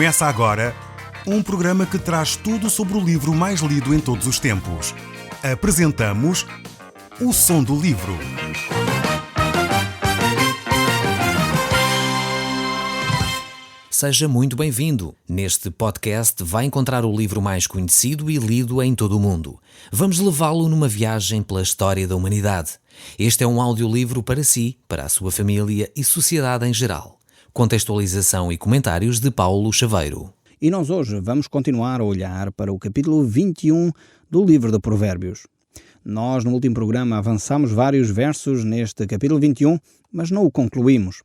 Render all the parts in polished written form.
Começa agora um programa que traz tudo sobre o livro mais lido em todos os tempos. Apresentamos O Som do Livro. Seja muito bem-vindo. Neste podcast vai encontrar o livro mais conhecido e lido em todo o mundo. Vamos levá-lo numa viagem pela história da humanidade. Este é um audiolivro para si, para a sua família e sociedade em geral. Contextualização e comentários de Paulo Chaveiro. E nós hoje vamos continuar a olhar para o capítulo 21 do livro de Provérbios. Nós no último programa avançamos vários versos neste capítulo 21, mas não o concluímos.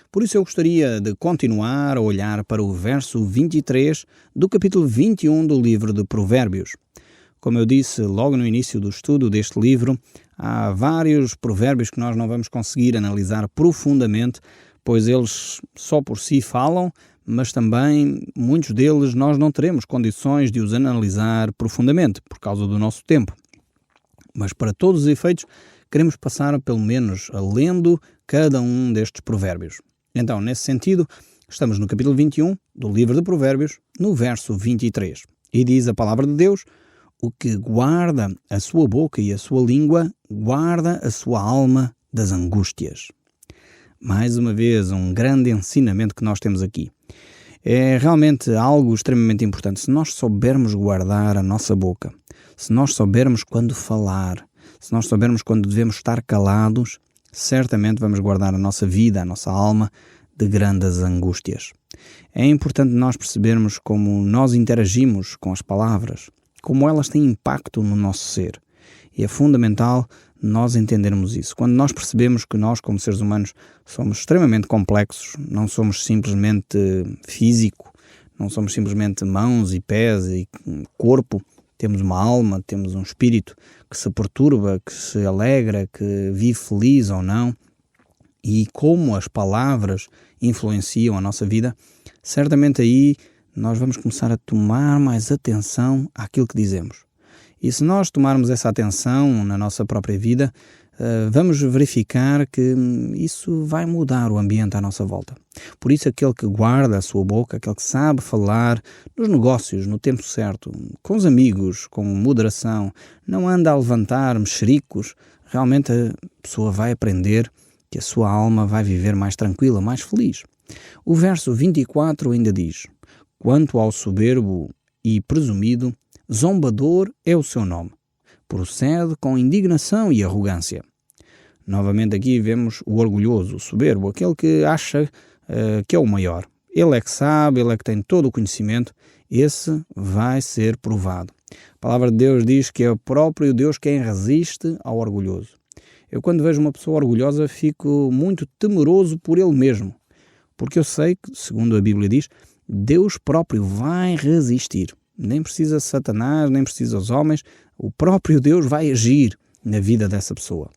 Por isso eu gostaria de continuar a olhar para o verso 23 do capítulo 21 do livro de Provérbios. Como eu disse logo no início do estudo deste livro, há vários provérbios que nós não vamos conseguir analisar profundamente, pois eles só por si falam, mas também muitos deles nós não teremos condições de os analisar profundamente por causa do nosso tempo. Mas para todos os efeitos, queremos passar pelo menos lendo cada um destes provérbios. Então, nesse sentido, estamos no capítulo 21 do livro de Provérbios, no verso 23. E diz a palavra de Deus: o que guarda a sua boca e a sua língua, guarda a sua alma das angústias. Mais uma vez, um grande ensinamento que nós temos aqui. É realmente algo extremamente importante. Se nós soubermos guardar a nossa boca, se nós soubermos quando falar, se nós soubermos quando devemos estar calados, certamente vamos guardar a nossa vida, a nossa alma, de grandes angústias. É importante nós percebermos como nós interagimos com as palavras, como elas têm impacto no nosso ser. E é fundamental nós entendermos isso. Quando nós percebemos que nós, como seres humanos, somos extremamente complexos, não somos simplesmente físico, não somos simplesmente mãos e pés e corpo, temos uma alma, temos um espírito que se perturba, que se alegra, que vive feliz ou não, e como as palavras influenciam a nossa vida, certamente aí nós vamos começar a tomar mais atenção àquilo que dizemos. E se nós tomarmos essa atenção na nossa própria vida, vamos verificar que isso vai mudar o ambiente à nossa volta. Por isso, aquele que guarda a sua boca, aquele que sabe falar nos negócios, no tempo certo, com os amigos, com moderação, não anda a levantar mexericos, realmente a pessoa vai aprender que a sua alma vai viver mais tranquila, mais feliz. O verso 24 ainda diz: quanto ao soberbo e presumido, zombador é o seu nome. Procede com indignação e arrogância. Novamente aqui vemos o orgulhoso, o soberbo, aquele que acha que é o maior. Ele é que sabe, ele é que tem todo o conhecimento. Esse vai ser provado. A palavra de Deus diz que é o próprio Deus quem resiste ao orgulhoso. Eu, quando vejo uma pessoa orgulhosa, fico muito temeroso por ele mesmo. Porque eu sei que, segundo a Bíblia diz, Deus próprio vai resistir. Nem precisa Satanás, nem precisa os homens. O próprio Deus vai agir na vida dessa pessoa.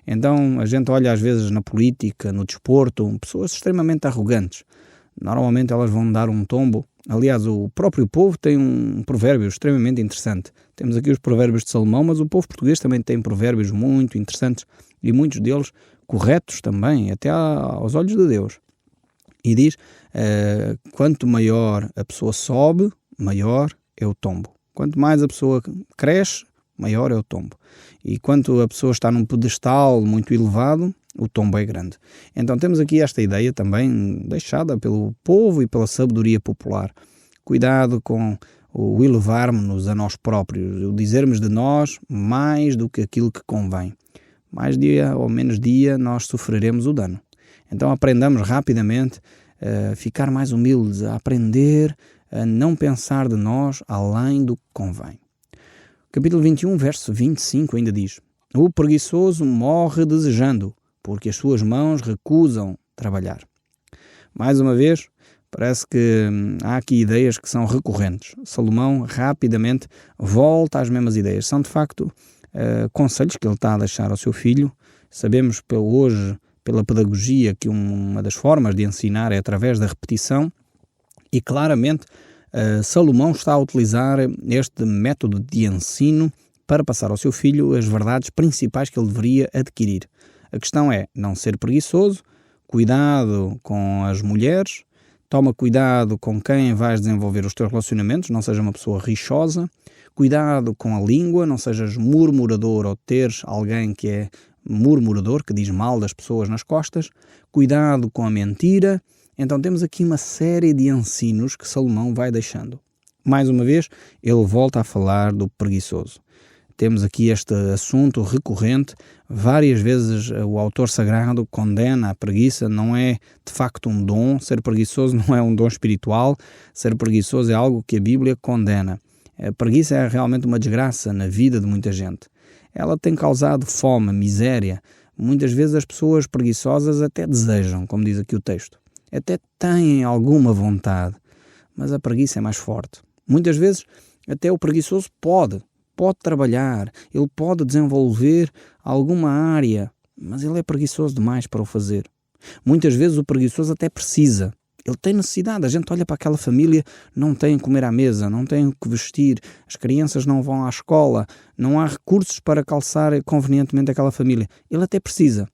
Então, a gente olha às vezes na política, no desporto, pessoas extremamente arrogantes. Normalmente elas vão dar um tombo. Aliás, o próprio povo tem um provérbio extremamente interessante. Temos aqui os provérbios de Salomão, mas o povo português também tem provérbios muito interessantes e muitos deles corretos também, até aos olhos de Deus. E diz, quanto maior a pessoa sobe, maior é o tombo. Quanto mais a pessoa cresce, maior é o tombo. E quanto a pessoa está num pedestal muito elevado, o tombo é grande. Então temos aqui esta ideia também deixada pelo povo e pela sabedoria popular. Cuidado com o elevarmos-nos a nós próprios, o dizermos de nós mais do que aquilo que convém. Mais dia ou menos dia nós sofreremos o dano. Então aprendamos rapidamente a ficar mais humildes, a aprender a não pensar de nós além do que convém. Capítulo 21, verso 25 ainda diz: o preguiçoso morre desejando, porque as suas mãos recusam trabalhar. Mais uma vez, parece que há aqui ideias que são recorrentes. Salomão rapidamente volta às mesmas ideias. São de facto conselhos que ele está a deixar ao seu filho. Sabemos hoje, pela pedagogia, que uma das formas de ensinar é através da repetição. E claramente Salomão está a utilizar este método de ensino para passar ao seu filho as verdades principais que ele deveria adquirir. A questão é não ser preguiçoso, cuidado com as mulheres, Toma cuidado com quem vais desenvolver os teus relacionamentos, não seja uma pessoa rixosa. Cuidado com a língua, não sejas murmurador ou teres alguém que é murmurador, que diz mal das pessoas nas costas. Cuidado com a mentira. Então temos aqui uma série de ensinos que Salomão vai deixando. Mais uma vez, ele volta a falar do preguiçoso. Temos aqui este assunto recorrente. Várias vezes o autor sagrado condena a preguiça. Não é de facto um dom. Ser preguiçoso não é um dom espiritual. Ser preguiçoso é algo que a Bíblia condena. A preguiça é realmente uma desgraça na vida de muita gente. Ela tem causado fome, miséria. Muitas vezes as pessoas preguiçosas até desejam, como diz aqui o texto. Até têm alguma vontade. Mas a preguiça é mais forte. Muitas vezes até o preguiçoso pode trabalhar, ele pode desenvolver alguma área, mas ele é preguiçoso demais para o fazer. Muitas vezes o preguiçoso até precisa, ele tem necessidade. A gente olha para aquela família, não tem comer à mesa, não tem o que vestir, as crianças não vão à escola, não há recursos para calçar convenientemente aquela família. Ele até precisa,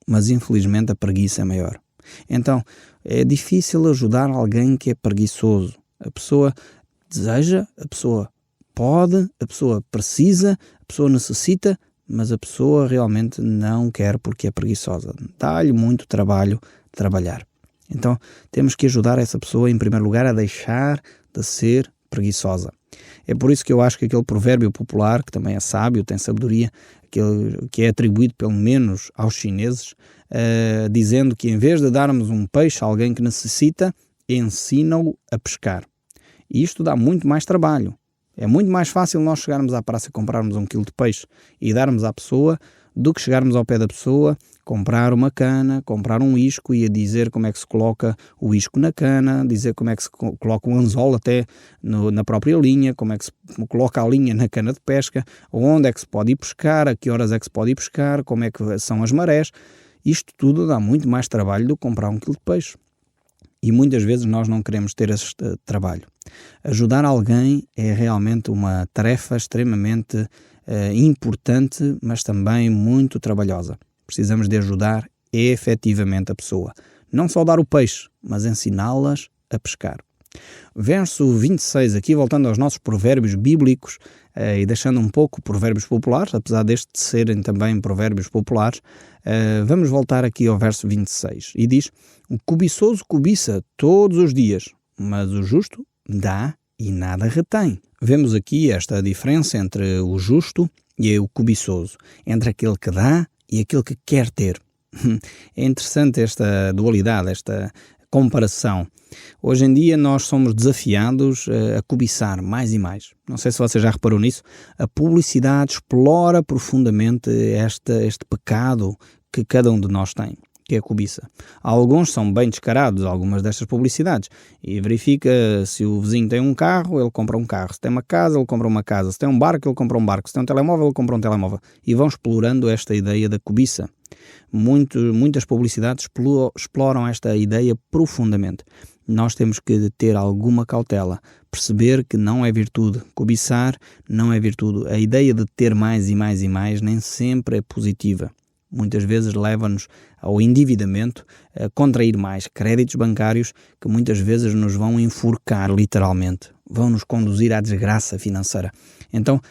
mas infelizmente a preguiça é maior. Então é difícil ajudar alguém que é preguiçoso. A pessoa deseja, a pessoa pode, a pessoa precisa, a pessoa necessita, mas a pessoa realmente não quer porque é preguiçosa. Dá-lhe muito trabalho trabalhar. Então temos que ajudar essa pessoa, em primeiro lugar, a deixar de ser preguiçosa. É por isso que eu acho que aquele provérbio popular, que também é sábio, tem sabedoria, que é atribuído pelo menos aos chineses, dizendo que em vez de darmos um peixe a alguém que necessita, ensina-o a pescar. E isto dá muito mais trabalho. É muito mais fácil nós chegarmos à praça e comprarmos 1 quilo de peixe e darmos à pessoa do que chegarmos ao pé da pessoa, comprar uma cana, comprar um isco e a dizer como é que se coloca o isco na cana, dizer como é que se coloca o anzol até na própria linha, como é que se coloca a linha na cana de pesca, onde é que se pode ir pescar, a que horas é que se pode ir pescar, como é que são as marés. Isto tudo dá muito mais trabalho do que comprar 1 quilo de peixe. E muitas vezes nós não queremos ter esse trabalho. Ajudar alguém é realmente uma tarefa extremamente importante, mas também muito trabalhosa. Precisamos de ajudar efetivamente a pessoa. Não só dar o peixe, mas ensiná-las a pescar. Verso 26, aqui voltando aos nossos provérbios bíblicos e deixando um pouco provérbios populares, apesar destes serem também provérbios populares, vamos voltar aqui ao verso 26. E diz: o cobiçoso cobiça todos os dias, mas o justo dá e nada retém. Vemos aqui esta diferença entre o justo e o cobiçoso, entre aquele que dá e aquele que quer ter. É interessante esta dualidade, esta comparação. Hoje em dia nós somos desafiados a cobiçar mais e mais. Não sei se você já reparou nisso. A publicidade explora profundamente este pecado que cada um de nós tem, que é a cobiça. Alguns são bem descarados, algumas destas publicidades, e verifica se o vizinho tem um carro, ele compra um carro. Se tem uma casa, ele compra uma casa. Se tem um barco, ele compra um barco. Se tem um telemóvel, ele compra um telemóvel. E vão explorando esta ideia da cobiça. Muitas publicidades exploram esta ideia profundamente. Nós temos que ter alguma cautela, perceber que não é virtude. Cobiçar não é virtude. A ideia de ter mais e mais e mais nem sempre é positiva. Muitas vezes leva-nos ao endividamento, a contrair mais créditos bancários que muitas vezes nos vão enforcar literalmente, vão nos conduzir à desgraça financeira. Então,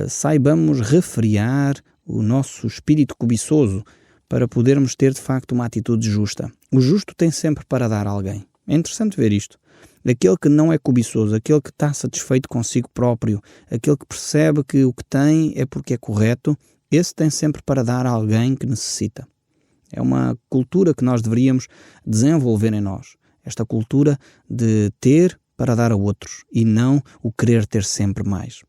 saibamos refrear o nosso espírito cobiçoso para podermos ter de facto uma atitude justa. O justo tem sempre para dar a alguém. É interessante ver isto. Aquele que não é cobiçoso, aquele que está satisfeito consigo próprio, aquele que percebe que o que tem é porque é correto, esse tem sempre para dar a alguém que necessita. É uma cultura que nós deveríamos desenvolver em nós. Esta cultura de ter para dar a outros e não o querer ter sempre mais.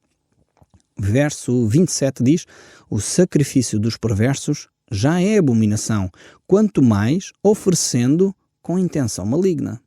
Verso 27 diz: o sacrifício dos perversos já é abominação, quanto mais oferecendo com intenção maligna.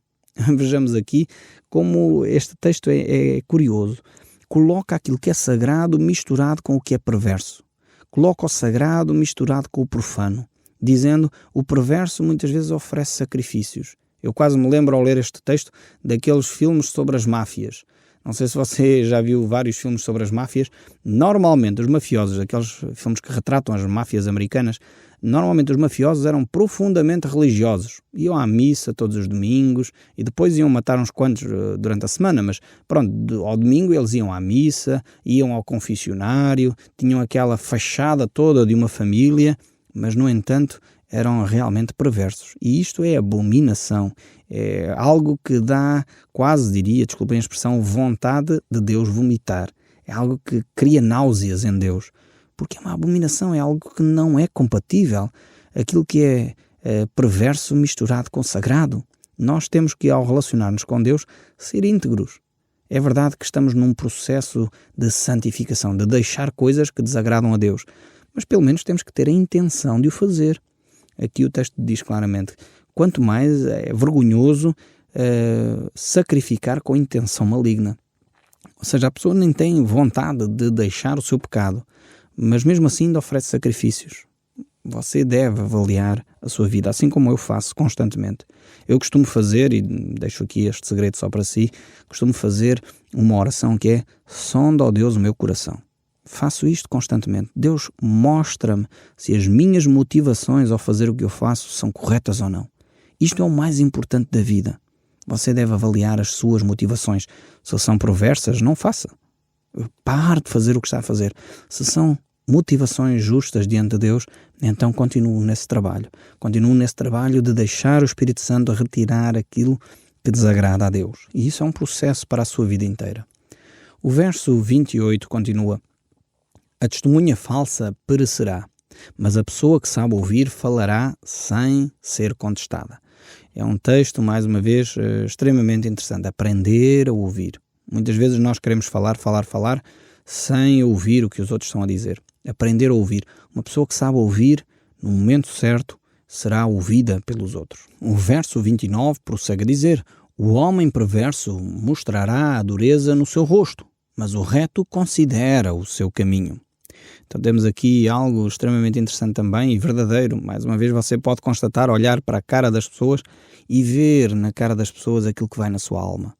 Vejamos aqui como este texto é curioso. Coloca aquilo que é sagrado misturado com o que é perverso. Coloca o sagrado misturado com o profano, dizendo o perverso muitas vezes oferece sacrifícios. Eu quase me lembro ao ler este texto daqueles filmes sobre as máfias. Não sei se você já viu vários filmes sobre as máfias. Normalmente os mafiosos, aqueles filmes que retratam as máfias americanas, Normalmente os mafiosos eram profundamente religiosos. Iam à missa todos os domingos e depois iam matar uns quantos durante a semana, mas pronto, ao domingo eles iam à missa, iam ao confessionário, tinham aquela fachada toda de uma família, mas no entanto eram realmente perversos. E isto é abominação. É algo que dá, quase diria, desculpem a expressão, vontade de Deus vomitar. É algo que cria náuseas em Deus. Porque uma abominação é algo que não é compatível. Aquilo que é perverso misturado com sagrado. Nós temos que, ao relacionar-nos com Deus, ser íntegros. É verdade que estamos num processo de santificação, de deixar coisas que desagradam a Deus. Mas pelo menos temos que ter a intenção de o fazer. Aqui o texto diz claramente, quanto mais é vergonhoso sacrificar com intenção maligna. Ou seja, a pessoa nem tem vontade de deixar o seu pecado, mas mesmo assim ainda oferece sacrifícios. Você deve avaliar a sua vida, assim como eu faço constantemente. Eu costumo fazer, e deixo aqui este segredo só para si, costumo fazer uma oração que é: sonda, ó Deus, o meu coração. Faço isto constantemente. Deus, mostra-me se as minhas motivações ao fazer o que eu faço são corretas ou não. Isto é o mais importante da vida. Você deve avaliar as suas motivações. Se são perversas, não faça. Pare de fazer o que está a fazer. Se são motivações justas diante de Deus, então continuo nesse trabalho. Continuo nesse trabalho de deixar o Espírito Santo retirar aquilo que desagrada a Deus. E isso é um processo para a sua vida inteira. O verso 28 continua: a testemunha falsa perecerá, mas a pessoa que sabe ouvir falará sem ser contestada. É um texto, mais uma vez, extremamente interessante. Aprender a ouvir. Muitas vezes nós queremos falar, sem ouvir o que os outros estão a dizer. Aprender a ouvir. Uma pessoa que sabe ouvir, no momento certo, será ouvida pelos outros. O verso 29 prossegue a dizer: o homem perverso mostrará a dureza no seu rosto, mas o reto considera o seu caminho. Então temos aqui algo extremamente interessante também e verdadeiro. Mais uma vez você pode constatar, olhar para a cara das pessoas e ver na cara das pessoas aquilo que vai na sua alma.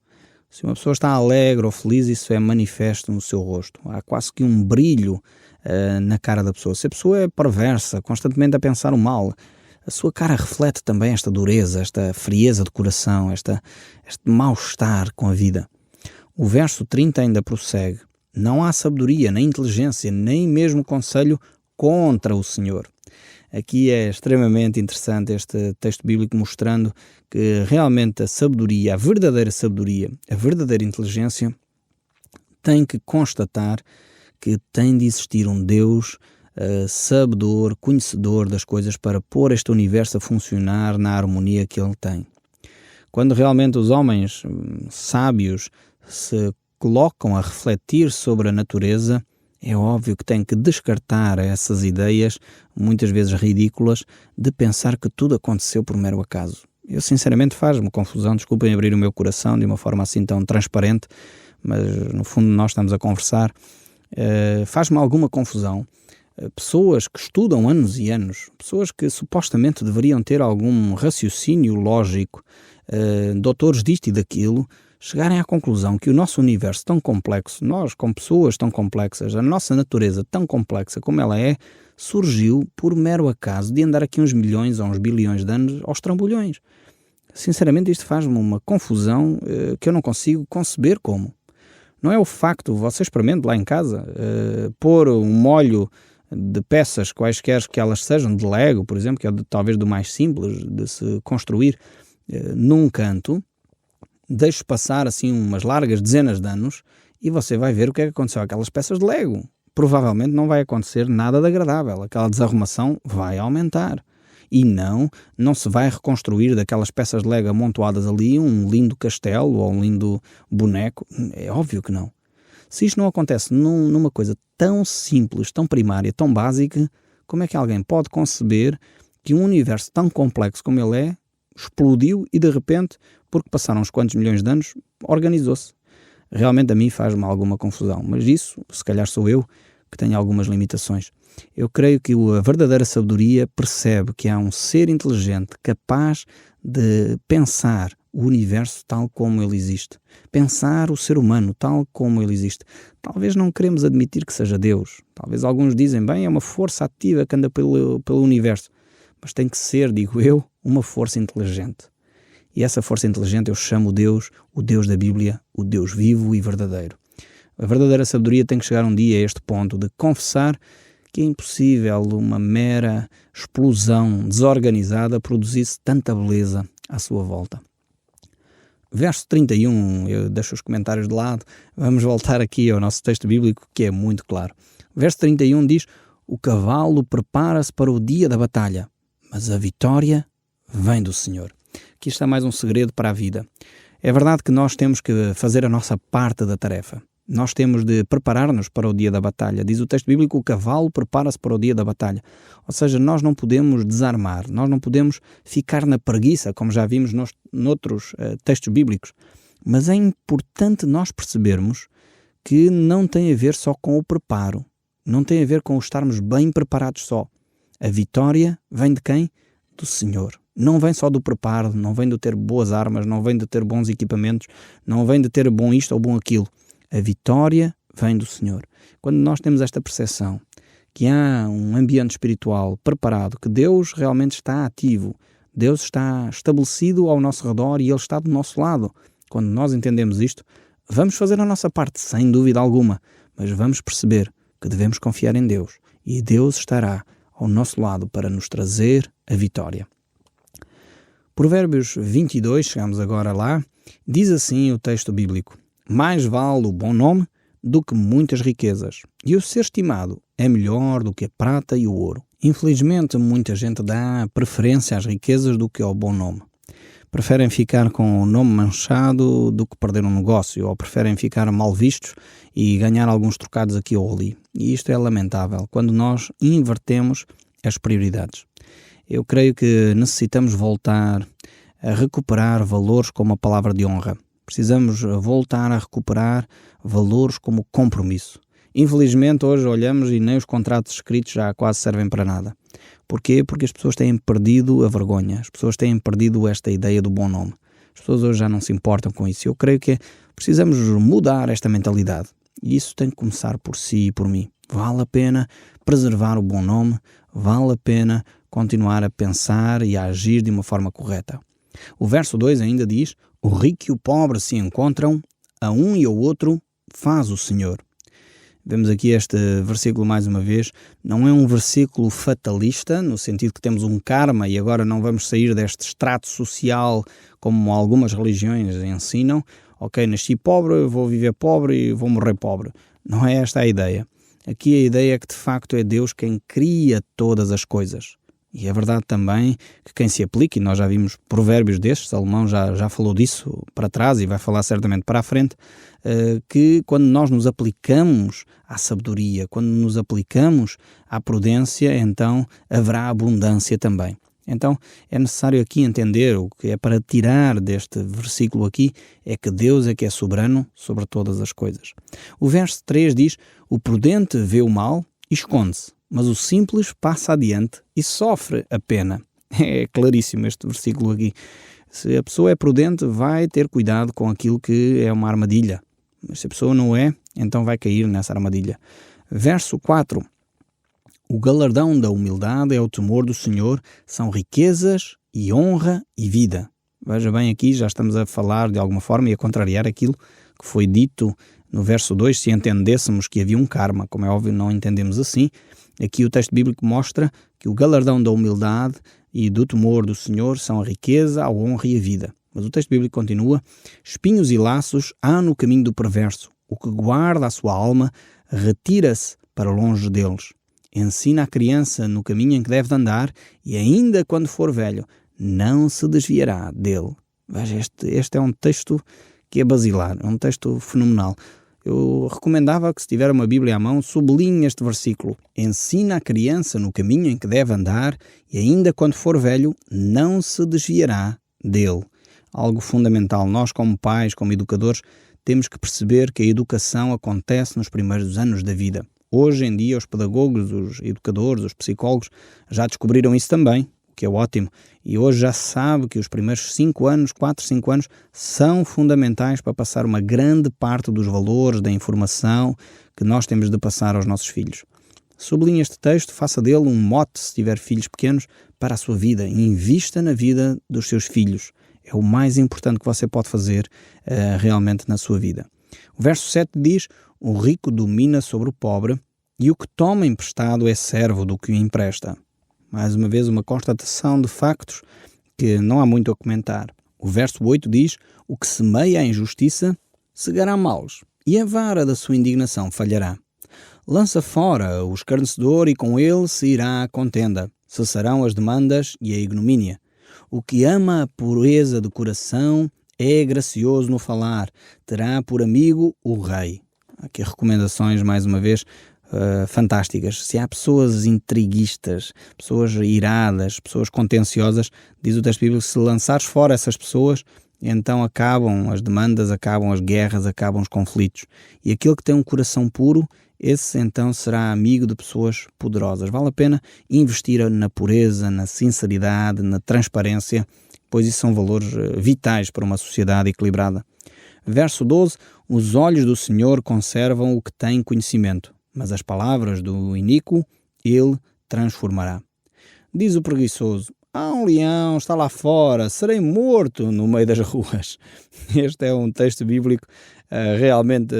Se uma pessoa está alegre ou feliz, isso é manifesto no seu rosto. Há quase que um brilho na cara da pessoa. Se a pessoa é perversa, constantemente a pensar o mal, a sua cara reflete também esta dureza, esta frieza de coração, este mal-estar com a vida. O verso 30 ainda prossegue: não há sabedoria, nem inteligência, nem mesmo conselho contra o Senhor. Aqui é extremamente interessante este texto bíblico mostrando que realmente a sabedoria, a verdadeira inteligência tem que constatar que tem de existir um Deus sabedor, conhecedor das coisas para pôr este universo a funcionar na harmonia que ele tem. Quando realmente os homens sábios se colocam a refletir sobre a natureza, é óbvio que têm que descartar essas ideias, muitas vezes ridículas, de pensar que tudo aconteceu por mero acaso. Eu sinceramente faz-me confusão, desculpem abrir o meu coração de uma forma assim tão transparente, mas no fundo nós estamos a conversar. Faz-me alguma confusão. Pessoas que estudam anos e anos, pessoas que supostamente deveriam ter algum raciocínio lógico, doutores disto e daquilo, chegarem à conclusão que o nosso universo tão complexo, nós com pessoas tão complexas, a nossa natureza tão complexa como ela é, surgiu por mero acaso de andar aqui uns milhões ou uns bilhões de anos aos trambolhões. Sinceramente isto faz-me uma confusão que eu não consigo conceber como. Não é o facto, você experimente lá em casa, pôr um molho de peças quaisquer que elas sejam, de Lego, por exemplo, que é talvez do mais simples de se construir, num canto, deixe passar assim umas largas dezenas de anos e você vai ver o que é que aconteceu àquelas peças de Lego. Provavelmente não vai acontecer nada de agradável, aquela desarrumação vai aumentar. E não se vai reconstruir daquelas peças de Lego amontoadas ali um lindo castelo ou um lindo boneco. É óbvio que não. Se isto não acontece numa coisa tão simples, tão primária, tão básica, como é que alguém pode conceber que um universo tão complexo como ele é, explodiu e de repente, porque passaram uns quantos milhões de anos, organizou-se? Realmente a mim faz-me alguma confusão, mas isso, se calhar sou eu que tenho algumas limitações. Eu creio que a verdadeira sabedoria percebe que há um ser inteligente capaz de pensar o universo tal como ele existe, pensar o ser humano tal como ele existe. Talvez não queremos admitir que seja Deus. Talvez alguns dizem, bem, é uma força ativa que anda pelo universo. mas tem que ser, digo eu, uma força inteligente. E essa força inteligente eu chamo o Deus da Bíblia, o Deus vivo e verdadeiro. A verdadeira sabedoria tem que chegar um dia a este ponto de confessar que é impossível uma mera explosão desorganizada produzisse tanta beleza à sua volta. Verso 31, eu deixo os comentários de lado, vamos voltar aqui ao nosso texto bíblico que é muito claro. Verso 31 diz: o cavalo prepara-se para o dia da batalha, mas a vitória vem do Senhor. Aqui está mais um segredo para a vida. É verdade que nós temos que fazer a nossa parte da tarefa. Nós temos de preparar-nos para o dia da batalha. Diz o texto bíblico, o cavalo prepara-se para o dia da batalha. Ou seja, nós não podemos desarmar, nós não podemos ficar na preguiça, como já vimos noutros textos bíblicos. Mas é importante nós percebermos que não tem a ver só com o preparo, não tem a ver com estarmos bem preparados só. A vitória vem de quem? Do Senhor. Não vem só do preparo, não vem de ter boas armas, não vem de ter bons equipamentos, não vem de ter bom isto ou bom aquilo. A vitória vem do Senhor. Quando nós temos esta percepção que há um ambiente espiritual preparado, que Deus realmente está ativo, Deus está estabelecido ao nosso redor e Ele está do nosso lado. Quando nós entendemos isto, vamos fazer a nossa parte, sem dúvida alguma, mas vamos perceber que devemos confiar em Deus e Deus estará ao nosso lado para nos trazer a vitória. Provérbios 22, chegamos agora lá, diz assim o texto bíblico: mais vale o bom nome do que muitas riquezas, e o ser estimado é melhor do que a prata e o ouro. Infelizmente, muita gente dá preferência às riquezas do que ao bom nome. Preferem ficar com o nome manchado do que perder um negócio, ou preferem ficar mal vistos e ganhar alguns trocados aqui ou ali. E isto é lamentável, quando nós invertemos as prioridades. Eu creio que necessitamos voltar a recuperar valores como a palavra de honra. Precisamos voltar a recuperar valores como compromisso. Infelizmente, hoje olhamos e nem os contratos escritos já quase servem para nada. Porquê? Porque as pessoas têm perdido a vergonha, as pessoas têm perdido esta ideia do bom nome. As pessoas hoje já não se importam com isso. Eu creio que precisamos mudar esta mentalidade. E isso tem que começar por si e por mim. Vale a pena preservar o bom nome, vale a pena continuar a pensar e a agir de uma forma correta. O verso 2 ainda diz: o rico e o pobre se encontram, a um e ao outro faz o Senhor. Vemos aqui este versículo mais uma vez. Não é um versículo fatalista, no sentido que temos um karma e agora não vamos sair deste extrato social como algumas religiões ensinam. Ok, nasci pobre, vou viver pobre e vou morrer pobre. Não é esta a ideia. Aqui a ideia é que de facto é Deus quem cria todas as coisas. E é verdade também que quem se aplica, e nós já vimos provérbios destes, Salomão já falou disso para trás e vai falar certamente para a frente, que quando nós nos aplicamos à sabedoria, quando nos aplicamos à prudência, então haverá abundância também. Então é necessário aqui entender o que é para tirar deste versículo aqui, é que Deus é que é soberano sobre todas as coisas. O verso 3 diz: o prudente vê o mal e esconde-se, mas o simples passa adiante e sofre a pena. É claríssimo este versículo aqui. Se a pessoa é prudente, vai ter cuidado com aquilo que é uma armadilha. Mas se a pessoa não é, então vai cair nessa armadilha. Verso 4. O galardão da humildade é o temor do Senhor, são riquezas e honra e vida. Veja bem, aqui já estamos a falar de alguma forma e a contrariar aquilo que foi dito no verso 2, se entendêssemos que havia um karma. Como é óbvio, não entendemos assim. Aqui o texto bíblico mostra que o galardão da humildade e do temor do Senhor são a riqueza, a honra e a vida. Mas o texto bíblico continua: espinhos e laços há no caminho do perverso. O que guarda a sua alma retira-se para longe deles. Ensina a criança no caminho em que deve andar e ainda quando for velho, não se desviará dele. Veja, este é um texto que é basilar, é um texto fenomenal. Eu recomendava que, se tiver uma Bíblia à mão, sublinhe este versículo. Ensina a criança no caminho em que deve andar e ainda quando for velho, não se desviará dele. Algo fundamental. Nós, como pais, como educadores, temos que perceber que a educação acontece nos primeiros anos da vida. Hoje em dia, os pedagogos, os educadores, os psicólogos já descobriram isso também, o que é ótimo. E hoje já se sabe que os primeiros 5 anos, 4, 5 anos, são fundamentais para passar uma grande parte dos valores, da informação que nós temos de passar aos nossos filhos. Sublinhe este texto, faça dele um mote, se tiver filhos pequenos, para a sua vida. Invista na vida dos seus filhos. É o mais importante que você pode fazer realmente na sua vida. O verso 7 diz: o rico domina sobre o pobre, e o que toma emprestado é servo do que o empresta. Mais uma vez, uma constatação de factos que não há muito a comentar. O verso 8 diz: o que semeia a injustiça segará males, e a vara da sua indignação falhará. Lança fora o escarnecedor, e com ele se irá a contenda. Cessarão as demandas e a ignomínia. O que ama a pureza do coração é gracioso no falar, terá por amigo o rei. Aqui recomendações, mais uma vez, fantásticas. Se há pessoas intriguistas, pessoas iradas, pessoas contenciosas, diz o texto bíblico, se lançares fora essas pessoas, então acabam as demandas, acabam as guerras, acabam os conflitos. E aquele que tem um coração puro, esse então será amigo de pessoas poderosas. Vale a pena investir na pureza, na sinceridade, na transparência, pois isso são valores vitais para uma sociedade equilibrada. Verso 12: os olhos do Senhor conservam o que tem conhecimento, mas as palavras do iníquo ele transformará. Diz o preguiçoso: há um leão, está lá fora, serei morto no meio das ruas. Este é um texto bíblico realmente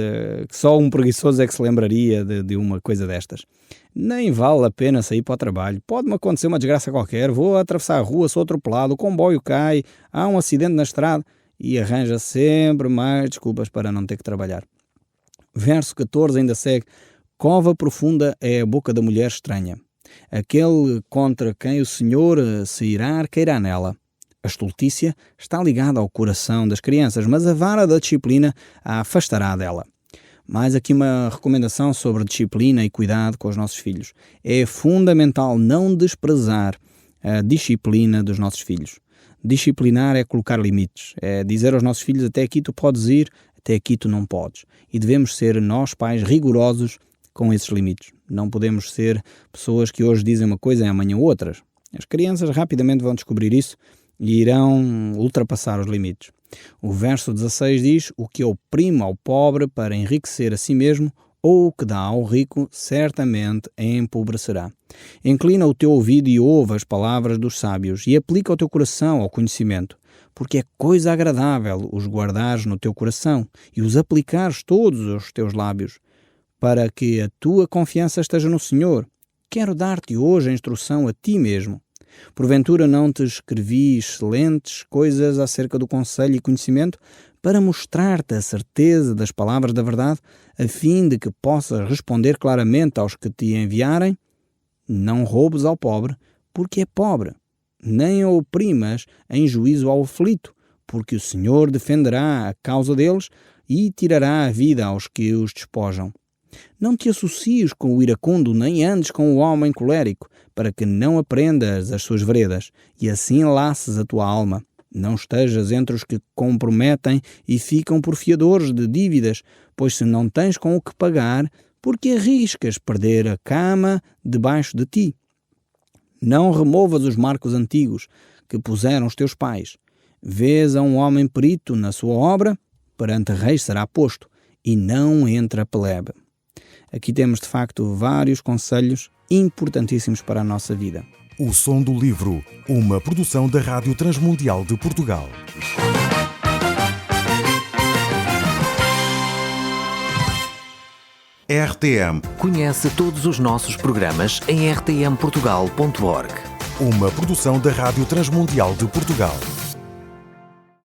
que só um preguiçoso é que se lembraria de uma coisa destas. Nem vale a pena sair para o trabalho. Pode-me acontecer uma desgraça qualquer, vou atravessar a rua, sou atropelado, o comboio cai, há um acidente na estrada, e arranja sempre mais desculpas para não ter que trabalhar. Verso 14 ainda segue: cova profunda é a boca da mulher estranha. Aquele contra quem o Senhor se irar, cairá nela. A estultícia está ligada ao coração das crianças, mas a vara da disciplina a afastará dela. Mais aqui uma recomendação sobre disciplina e cuidado com os nossos filhos. É fundamental não desprezar a disciplina dos nossos filhos. Disciplinar é colocar limites, é dizer aos nossos filhos: até aqui tu podes ir, até aqui tu não podes. E devemos ser nós, pais, rigorosos com esses limites. Não podemos ser pessoas que hoje dizem uma coisa e amanhã outras. As crianças rapidamente vão descobrir isso e irão ultrapassar os limites. O verso 16 diz: o que oprime ao pobre para enriquecer a si mesmo, ou o que dá ao rico, certamente empobrecerá. Inclina o teu ouvido e ouve as palavras dos sábios, e aplica o teu coração ao conhecimento, porque é coisa agradável os guardares no teu coração e os aplicares todos aos teus lábios, para que a tua confiança esteja no Senhor. Quero dar-te hoje a instrução a ti mesmo. Porventura não te escrevi excelentes coisas acerca do conselho e conhecimento, para mostrar-te a certeza das palavras da verdade, a fim de que possas responder claramente aos que te enviarem? Não roubes ao pobre, porque é pobre, nem o oprimas em juízo ao aflito, porque o Senhor defenderá a causa deles e tirará a vida aos que os despojam. Não te associes com o iracundo, nem andes com o homem colérico, para que não aprendas as suas veredas, e assim laces a tua alma. Não estejas entre os que comprometem e ficam por fiadores de dívidas, pois se não tens com o que pagar, porque arriscas perder a cama debaixo de ti? Não removas os marcos antigos que puseram os teus pais. Vês a um homem perito na sua obra, perante reis será posto, e não entre a plebe. Aqui temos, de facto, vários conselhos importantíssimos para a nossa vida. O Som do Livro, uma produção da Rádio Transmundial de Portugal. RTM. Conhece todos os nossos programas em rtmportugal.org. Uma produção da Rádio Transmundial de Portugal.